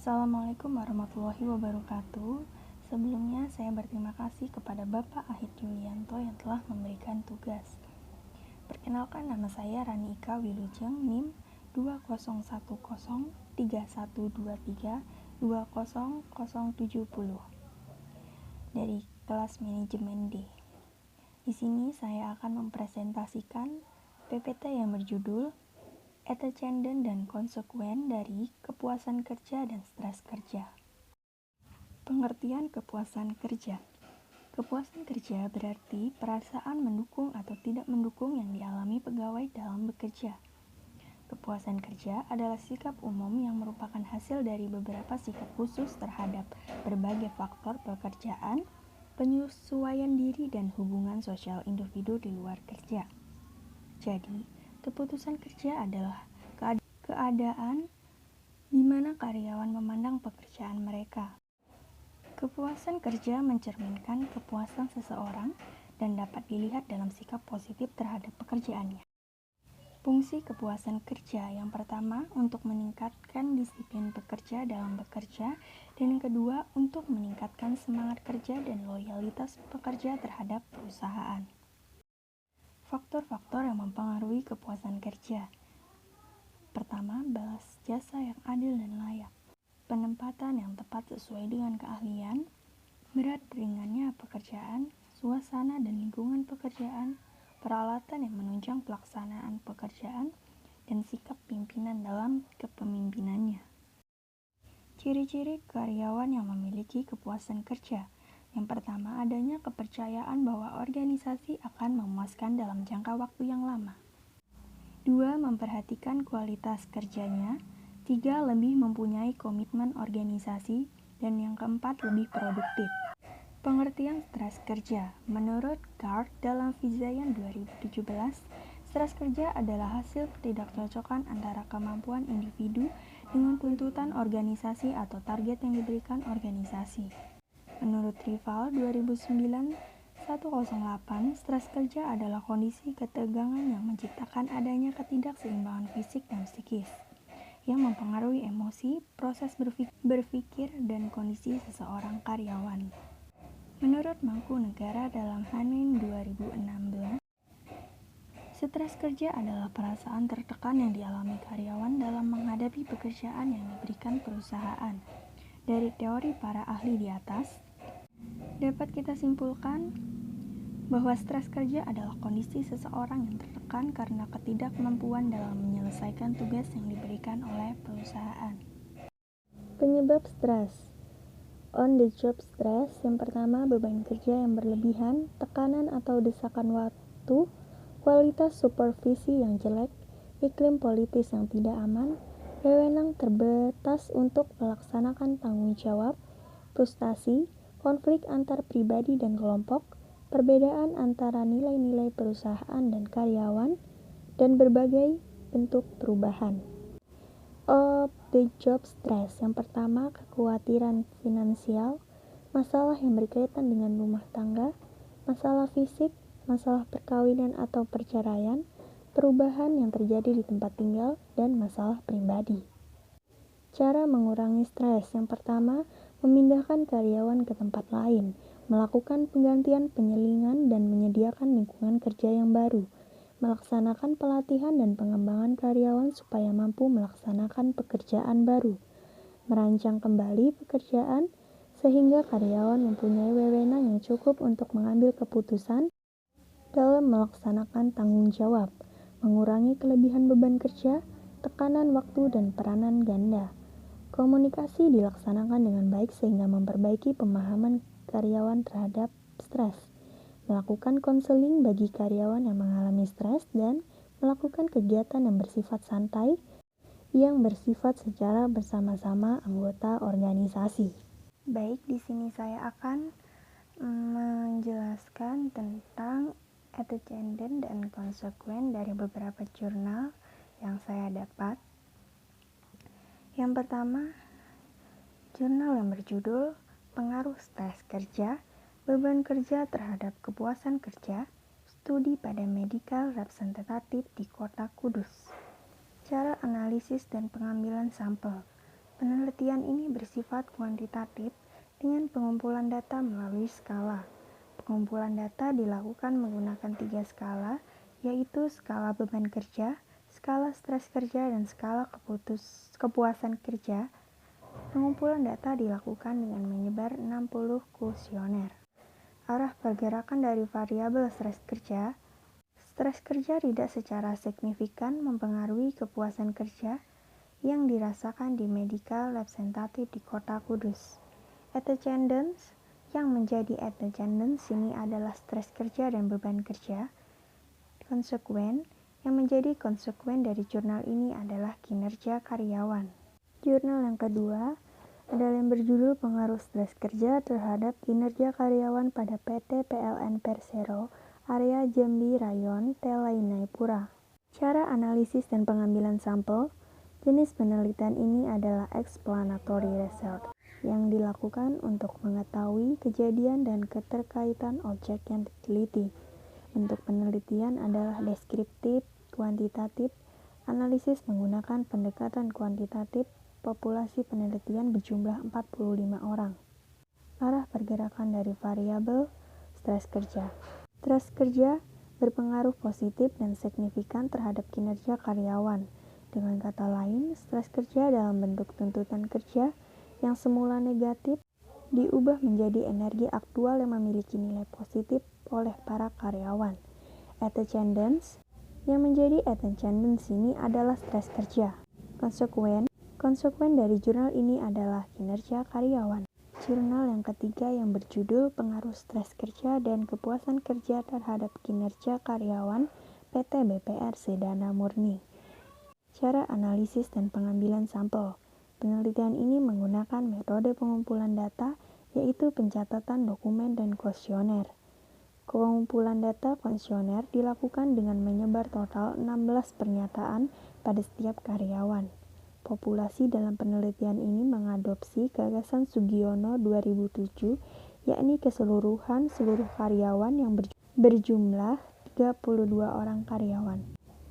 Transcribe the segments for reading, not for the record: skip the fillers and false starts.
Assalamualaikum warahmatullahi wabarakatuh. Sebelumnya saya berterima kasih kepada Bapak Ahid Yulianto yang telah memberikan tugas. Perkenalkan, nama saya Rani Ika Wilujeng, NIM 20103123200070 dari kelas manajemen D. Di sini saya akan mempresentasikan PPT yang berjudul antecedent dan konsekuen dari kepuasan kerja dan stres kerja. Pengertian kepuasan kerja. Kepuasan kerja berarti perasaan mendukung atau tidak mendukung yang dialami pegawai dalam bekerja. Kepuasan kerja adalah sikap umum yang merupakan hasil dari beberapa sikap khusus terhadap berbagai faktor pekerjaan, penyesuaian diri, dan hubungan sosial individu di luar kerja. Jadi, kepuasan kerja adalah keadaan di mana karyawan memandang pekerjaan mereka. Kepuasan kerja mencerminkan kepuasan seseorang dan dapat dilihat dalam sikap positif terhadap pekerjaannya. Fungsi kepuasan kerja yang pertama untuk meningkatkan disiplin pekerja dalam bekerja, dan yang kedua untuk meningkatkan semangat kerja dan loyalitas pekerja terhadap perusahaan. Faktor-faktor yang mempengaruhi kepuasan kerja. Pertama, balas jasa yang adil dan layak. Penempatan yang tepat sesuai dengan keahlian, berat ringannya pekerjaan, suasana dan lingkungan pekerjaan, peralatan yang menunjang pelaksanaan pekerjaan, dan sikap pimpinan dalam kepemimpinannya. Ciri-ciri karyawan yang memiliki kepuasan kerja. Yang pertama, adanya kepercayaan bahwa organisasi akan memuaskan dalam jangka waktu yang lama. 2. Memperhatikan kualitas kerjanya. 3. Lebih mempunyai komitmen organisasi. Dan yang keempat, lebih produktif. Pengertian stres kerja. Menurut Gard dalam Visayan 2017, stres kerja adalah hasil ketidakcocokan antara kemampuan individu dengan tuntutan organisasi atau target yang diberikan organisasi. Menurut Rival 2009-108, stres kerja adalah kondisi ketegangan yang menciptakan adanya ketidakseimbangan fisik dan psikis yang mempengaruhi emosi, proses berpikir, dan kondisi seseorang karyawan. Menurut Mangkunegara dalam Hanin 2016, stres kerja adalah perasaan tertekan yang dialami karyawan dalam menghadapi pekerjaan yang diberikan perusahaan. Dari teori para ahli di atas, dapat kita simpulkan bahwa stres kerja adalah kondisi seseorang yang tertekan karena ketidakmampuan dalam menyelesaikan tugas yang diberikan oleh perusahaan. Penyebab stres. On the job stress, yang pertama, beban kerja yang berlebihan, tekanan atau desakan waktu, kualitas supervisi yang jelek, iklim politis yang tidak aman, wewenang terbatas untuk melaksanakan tanggung jawab, frustasi, konflik antar pribadi dan kelompok, perbedaan antara nilai-nilai perusahaan dan karyawan, dan berbagai bentuk perubahan. Of the job stress. Yang pertama, kekhawatiran finansial, masalah yang berkaitan dengan rumah tangga, masalah fisik, masalah perkawinan atau perceraian, perubahan yang terjadi di tempat tinggal, dan masalah pribadi. Cara mengurangi stres. Yang pertama, memindahkan karyawan ke tempat lain, melakukan penggantian penyelingan dan menyediakan lingkungan kerja yang baru, melaksanakan pelatihan dan pengembangan karyawan supaya mampu melaksanakan pekerjaan baru, merancang kembali pekerjaan sehingga karyawan mempunyai wewenang yang cukup untuk mengambil keputusan dalam melaksanakan tanggung jawab, mengurangi kelebihan beban kerja, tekanan waktu, dan peranan ganda. Komunikasi dilaksanakan dengan baik sehingga memperbaiki pemahaman karyawan terhadap stres, melakukan konseling bagi karyawan yang mengalami stres, dan melakukan kegiatan yang bersifat santai yang bersifat secara bersama-sama anggota organisasi. Baik, di sini saya akan menjelaskan tentang antecedent dan konsekuen dari beberapa jurnal yang saya dapat. Yang pertama, jurnal yang berjudul Pengaruh Stres Kerja, Beban Kerja Terhadap Kepuasan Kerja, Studi pada Medical Representative di Kota Kudus. Cara analisis dan pengambilan sampel. Penelitian ini bersifat kuantitatif dengan pengumpulan data melalui skala. Pengumpulan data dilakukan menggunakan 3 skala, yaitu skala beban kerja, skala stres kerja, dan skala kepuasan kerja. Pengumpulan data dilakukan dengan menyebar 60 kuesioner. Arah pergerakan dari variabel stres kerja. Stres kerja tidak secara signifikan mempengaruhi kepuasan kerja yang dirasakan di Medical Representative di Kota Kudus. Attendance yang menjadi attendance sini adalah stres kerja dan beban kerja. Konsekuen yang menjadi konsekuen dari jurnal ini adalah kinerja karyawan. Jurnal yang kedua adalah yang berjudul Pengaruh Stres Kerja Terhadap Kinerja Karyawan pada PT PLN Persero, Area Jambi Rayon, Telainipura. Cara analisis dan pengambilan sampel. Jenis penelitian ini adalah explanatory research yang dilakukan untuk mengetahui kejadian dan keterkaitan objek yang diteliti. Bentuk penelitian adalah deskriptif, kuantitatif, analisis menggunakan pendekatan kuantitatif. Populasi penelitian berjumlah 45 orang. Arah pergerakan dari variabel stres kerja. Stres kerja berpengaruh positif dan signifikan terhadap kinerja karyawan. Dengan kata lain, stres kerja dalam bentuk tuntutan kerja yang semula negatif diubah menjadi energi aktual yang memiliki nilai positif oleh para karyawan. Attendance yang menjadi attendance ini adalah stres kerja. Konsekuen dari jurnal ini adalah kinerja karyawan. Jurnal yang ketiga yang berjudul Pengaruh Stres Kerja dan Kepuasan Kerja Terhadap Kinerja Karyawan PT BPR Sedana Murni. Cara analisis dan pengambilan sampel. Penelitian ini menggunakan metode pengumpulan data, yaitu pencatatan dokumen dan kuesioner. Pengumpulan data kuesioner dilakukan dengan menyebar total 16 pernyataan pada setiap karyawan. Populasi dalam penelitian ini mengadopsi gagasan Sugiono 2007, yakni keseluruhan seluruh karyawan yang berjumlah 32 orang karyawan.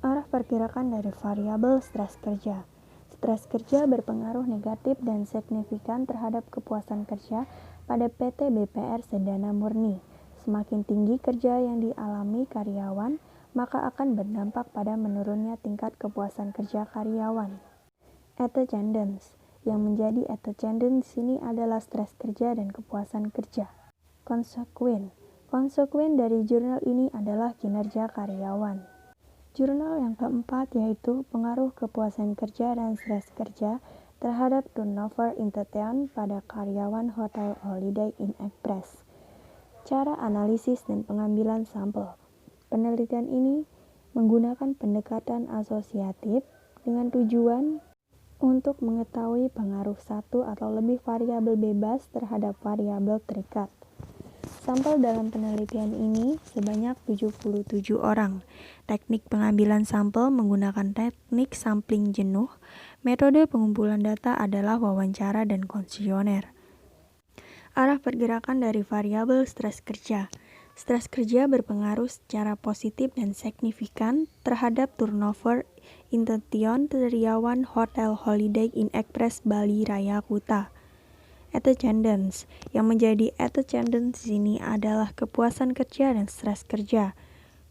Arah pergerakan dari variabel stres kerja. Stres kerja berpengaruh negatif dan signifikan terhadap kepuasan kerja pada PT BPR Sedana Murni. Semakin tinggi kerja yang dialami karyawan, maka akan berdampak pada menurunnya tingkat kepuasan kerja karyawan. Attendance yang menjadi attendance ini adalah stres kerja dan kepuasan kerja. Konsekuen dari jurnal ini adalah kinerja karyawan. Jurnal yang keempat yaitu pengaruh kepuasan kerja dan stres kerja terhadap turnover intern pada karyawan Hotel Holiday Inn Express. Cara analisis dan pengambilan sampel. Penelitian ini menggunakan pendekatan asosiatif dengan tujuan untuk mengetahui pengaruh satu atau lebih variabel bebas terhadap variabel terikat. Sampel dalam penelitian ini sebanyak 77 orang. Teknik pengambilan sampel menggunakan teknik sampling jenuh. Metode pengumpulan data adalah wawancara dan kuesioner. Arah pergerakan dari variabel stres kerja. Stres kerja berpengaruh secara positif dan signifikan terhadap turnover intern karyawan Hotel Holiday Inn Express Bali Raya Kuta. Attendance yang menjadi attendance ini adalah kepuasan kerja dan stres kerja.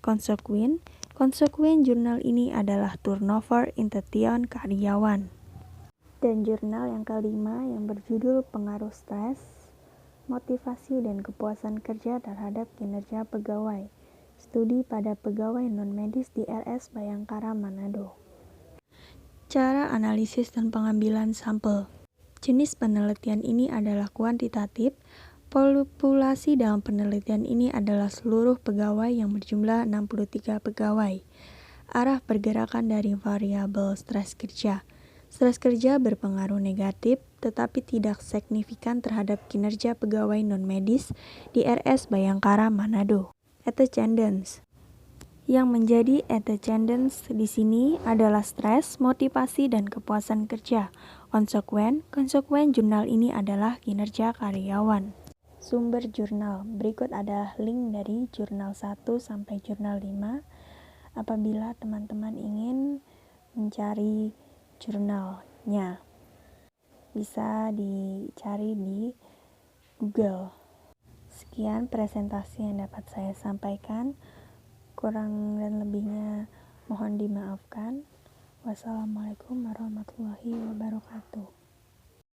Konsekuen jurnal ini adalah turnover intern karyawan. Dan jurnal yang kelima yang berjudul Pengaruh Stres, Motivasi dan Kepuasan Kerja Terhadap Kinerja Pegawai. Studi pada pegawai non-medis di RS Bayangkara Manado. Cara analisis dan pengambilan sampel. Jenis penelitian ini adalah kuantitatif. Populasi dalam penelitian ini adalah seluruh pegawai yang berjumlah 63 pegawai. Arah pergerakan dari variabel stres kerja. Stres kerja berpengaruh negatif tetapi tidak signifikan terhadap kinerja pegawai non-medis di RS Bayangkara Manado. Attendance yang menjadi attendance di sini adalah stres, motivasi, dan kepuasan kerja. Konsekuen jurnal ini adalah kinerja karyawan. Sumber jurnal. Berikut adalah link dari jurnal 1 sampai jurnal 5. Apabila teman-teman ingin mencari jurnalnya. bisa dicari di Google. Sekian presentasi yang dapat saya sampaikan. Kurang dan lebihnya mohon dimaafkan. Wassalamualaikum warahmatullahi wabarakatuh.